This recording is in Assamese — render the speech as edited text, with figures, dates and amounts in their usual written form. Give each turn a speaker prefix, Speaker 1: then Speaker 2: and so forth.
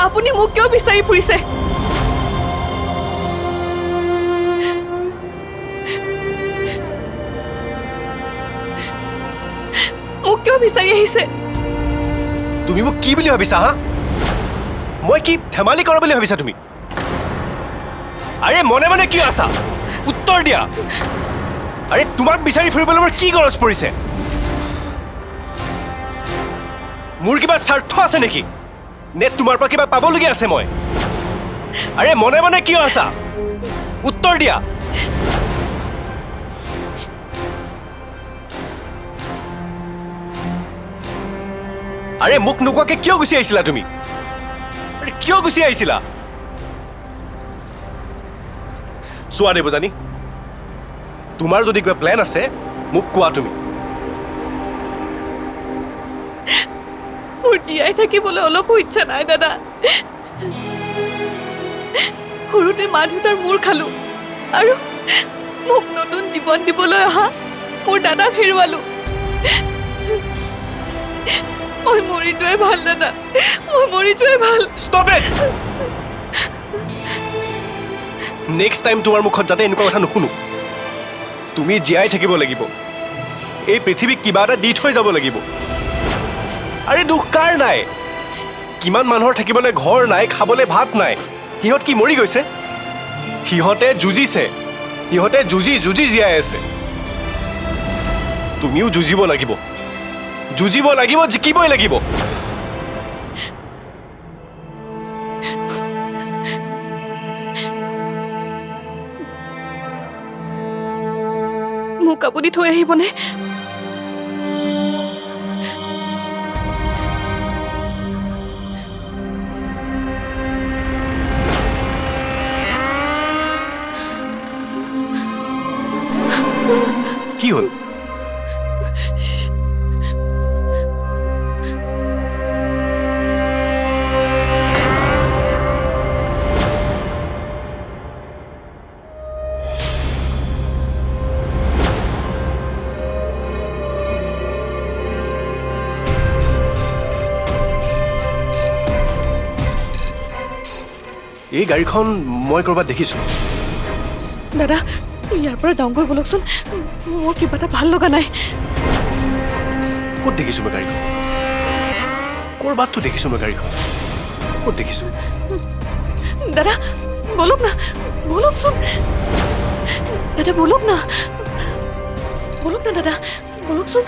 Speaker 1: আপুনি মোক কিয় বিচাৰি ফুৰিছে? মোক কিয় বিচাৰি আহিছে?
Speaker 2: তুমি মোক কি বুলি ভাবিছা হা? মই কি ধেমালি কৰা বুলি ভাবিছা তুমি? আৰে মনে মনে কিয় আছা? উত্তৰ দিয়া। আৰে তোমাক বিচাৰি ফুৰিবলৈ মোৰ কি গৰজ পৰিছে? মোৰ কিবা স্বাৰ্থ আছে নেকি? নে তোমাৰ পৰা কিবা পাবলগীয়া আছে মই? আৰে মনে মনে কিয় আছা? উত্তৰ দিয়া। আৰে মোক নোকোৱাকে কিয় গুচি আহিছিলা তুমি? আৰে কিয় গুচি আহিছিলা? চোৱা দেৱযানী, তোমাৰ যদি কিবা প্লেন আছে মোক কোৱা তুমি।
Speaker 1: মোৰ জীয়াই থাকিবলৈ অলপো ইচ্ছা নাই দাদা। সৰুতে মা দেউতাৰ মূৰ খালো আৰু মোক নতুন জীৱন দিবলৈ অহা মোৰ দাদাক হেৰুৱালো। মই মৰি যোৱাই ভাল দাদা, মই মৰি যোৱাই ভাল।
Speaker 2: Stop it! নেক্সট টাইম তোমাৰ মুখত যাতে এনেকুৱা কথা নুশুনো। তুমি জীয়াই থাকিব লাগিব, এই পৃথিৱীক কিবা এটা দি থৈ যাব লাগিব। আৰে দুখ কাৰ নাই? কিমান মানুহৰ থাকিবলৈ ঘৰ নাই, খাবলৈ ভাত নাই। সিহঁত কি মৰি গৈছে? সিহঁতে যুঁজিছে, সিহঁতে যুঁজি যুঁজি জীয়াই আছে। তুমিও যুঁজিব লাগিব, যুঁজিব লাগিব, জিকিবই লাগিব।
Speaker 1: মোক আপুনি থৈ আহিবনে?
Speaker 2: কি হ'ল? এই গাড়ীখন মই ক'ৰবাত দেখিছোঁ।
Speaker 1: দাদা ইয়াৰ পৰা যাওঁগৈ বলকচোন, মোৰ কিবা এটা ভাল লগা নাই।
Speaker 2: ক'ত দেখিছোঁ মই গাড়ীখন? ক'ৰবাততো দেখিছোঁ মই গাড়ীখন। ক'ত দেখিছোঁ?
Speaker 1: দাদা বলক না, বলকচোন দাদা, বলক না, বলক না দাদা, বলকচোন।